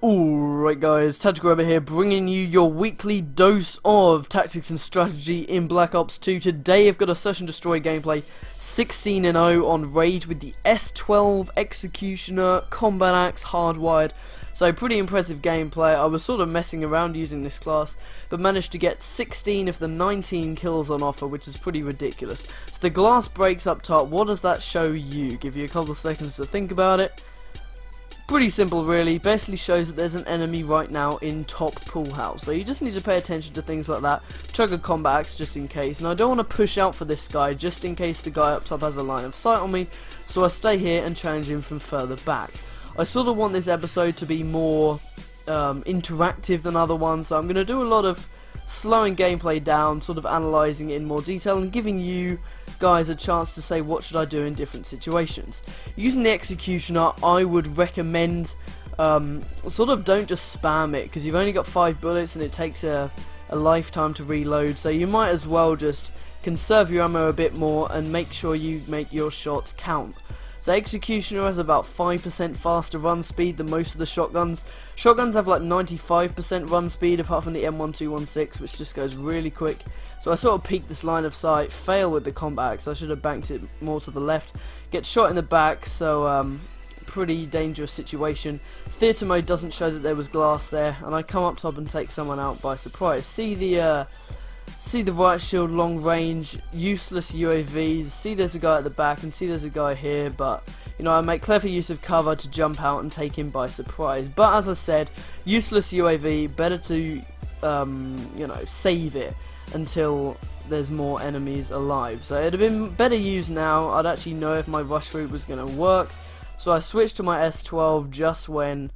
Alright guys, thetacticalrabbit here, bringing you your weekly dose of tactics and strategy in Black Ops 2. Today I've got a Search and Destroy gameplay, 16-0 on Raid with the S12 Executioner, Combat Axe, Hardwired. So pretty impressive gameplay. I was sort of messing around using this class, but managed to get 16 of the 19 kills on offer, which is pretty ridiculous. So the glass breaks up top. What does that show you? Give you a couple of seconds to think about it. Pretty simple really, basically shows that there's an enemy right now in top pool house, so you just need to pay attention to things like that. Chug a combat axe just in case, and I don't want to push out for this guy just in case the guy up top has a line of sight on me, so I stay here and challenge him from further back. I sort of want this episode to be more interactive than other ones, so I'm going to do a lot of slowing gameplay down, sort of analysing it in more detail and giving you guys a chance to say what should I do in different situations. Using the Executioner, I would recommend sort of don't just spam it, because you've only got 5 bullets and it takes a lifetime to reload, so you might as well just conserve your ammo a bit more and make sure you make your shots count. So Executioner has about 5% faster run speed than most of the shotguns. Shotguns have like 95% run speed apart from the M1216, which just goes really quick. So I sort of peeked this line of sight, fail with the combat axe, I should have banked it more to the left. Get shot in the back, so pretty dangerous situation. Theatre mode doesn't show that there was glass there, and I come up top and take someone out by surprise. See the right shield, long range, useless UAVs, see there's a guy at the back and see there's a guy here, but you know, I make clever use of cover to jump out and take him by surprise. But as I said, useless UAV, better to you know, save it until there's more enemies alive. So it'd have been better used now. I'd actually know if my rush route was going to work. So I switched to my S12 just when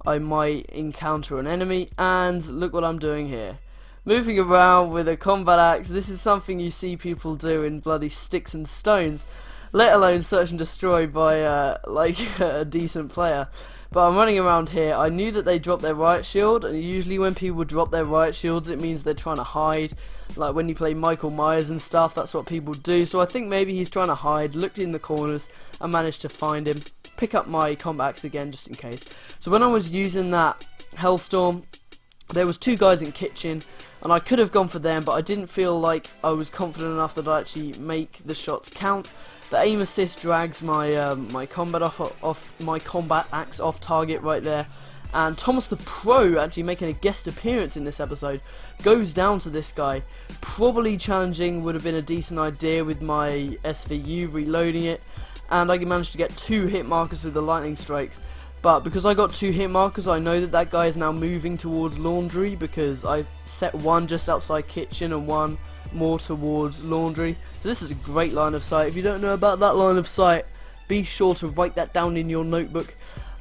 I might encounter an enemy, and look what I'm doing here. Moving around with a combat axe. This is something you see people do in bloody Sticks and Stones, let alone Search and Destroy by like a decent player. But I'm running around here. I knew that they dropped their riot shield, and usually when people drop their riot shields it means they're trying to hide. Like when you play Michael Myers and stuff, that's what people do. So I think maybe he's trying to hide, looked in the corners and managed to find him. Pick up my combat axe again just in case. So when I was using that Hellstorm, there was 2 guys in kitchen, and I could have gone for them, but I didn't feel like I was confident enough that I'd actually make the shots count. The aim assist drags my my combat axe off target right there, and Thomas the Pro, actually making a guest appearance in this episode, goes down to this guy. Probably challenging would have been a decent idea with my SVU, reloading it, and I managed to get 2 hit markers with the lightning strikes. But because I got 2 hit markers, I know that that guy is now moving towards laundry, because I set 1 just outside kitchen and 1 more towards laundry. So this is a great line of sight. If you don't know about that line of sight, be sure to write that down in your notebook.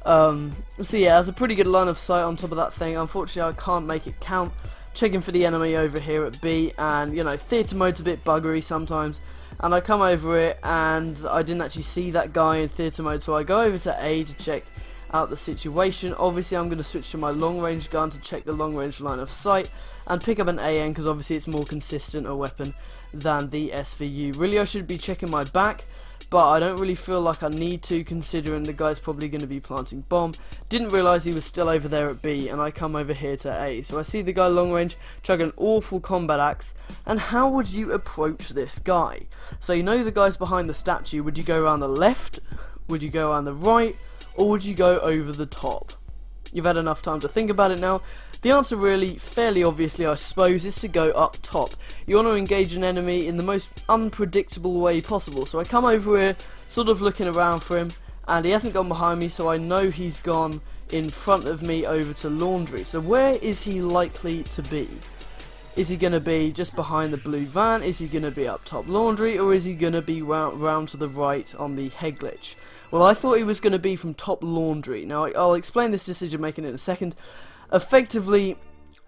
So yeah, there's a pretty good line of sight on top of that thing. Unfortunately, I can't make it count. Checking for the enemy over here at B, and you know, theatre mode's a bit buggery sometimes. And I come over it, and I didn't actually see that guy in theatre mode, so I go over to A to check out the situation. Obviously I'm going to switch to my long range gun to check the long range line of sight and pick up an AN, because obviously it's more consistent a weapon than the SVU. Really I should be checking my back, but I don't really feel like I need to, considering the guy's probably going to be planting bomb. Didn't realise he was still over there at B, and I come over here to A. So I see the guy long range, chug an awful combat axe, and how would you approach this guy? So you know the guy's behind the statue. Would you go around the left? Would you go around the right? Or would you go over the top? You've had enough time to think about it now. The answer really, fairly obviously I suppose, is to go up top. You want to engage an enemy in the most unpredictable way possible. So I come over here, sort of looking around for him, and he hasn't gone behind me, so I know he's gone in front of me over to laundry. So where is he likely to be? Is he going to be just behind the blue van? Is he going to be up top laundry? Or is he going to be round to the right on the head glitch? Well, I thought he was going to be from top laundry. Now, I'll explain this decision making in a second. Effectively,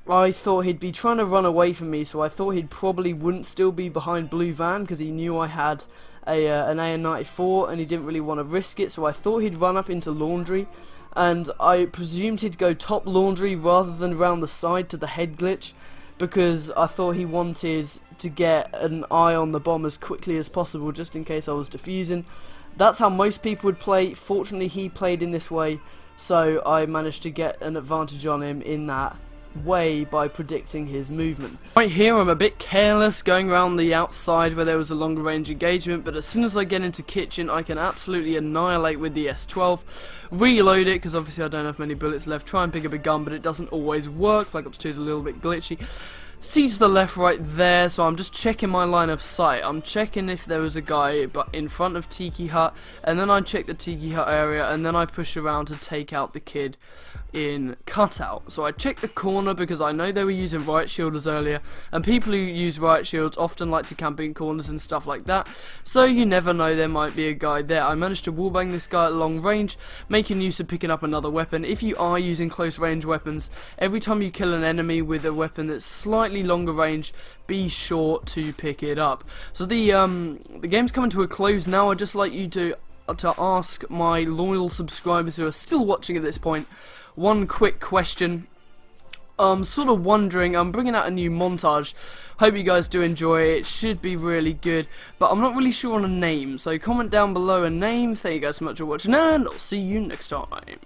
I thought he'd be trying to run away from me, so I thought he probably wouldn't still be behind blue van, because he knew I had an AN-94 and he didn't really want to risk it, so I thought he'd run up into laundry, and I presumed he'd go top laundry rather than around the side to the head glitch, because I thought he wanted to get an eye on the bomb as quickly as possible, just in case I was defusing. That's how most people would play. Fortunately, he played in this way, so I managed to get an advantage on him in that way by predicting his movement. Right here I'm a bit careless going around the outside where there was a longer range engagement, but as soon as I get into kitchen I can absolutely annihilate with the S12, reload it because obviously I don't have many bullets left, try and pick up a gun but it doesn't always work, Black Ops 2 is a little bit glitchy. See to the left right there, so I'm just checking my line of sight. I'm checking if there was a guy but in front of Tiki Hut, and then I check the Tiki Hut area, and then I push around to take out the kid in Cutout. So I check the corner because I know they were using riot shielders earlier, and people who use riot shields often like to camp in corners and stuff like that, so you never know, there might be a guy there. I managed to wallbang this guy at long range, making use of picking up another weapon. If you are using close range weapons, every time you kill an enemy with a weapon that's slightly longer range, be sure to pick it up. So the game's coming to a close now. I'd just like you to ask my loyal subscribers who are still watching at this point one quick question. I'm sort of wondering, I'm bringing out a new montage, hope you guys do enjoy it, it should be really good, but I'm not really sure on a name, so comment down below a name. Thank you guys so much for watching, and I'll see you next time.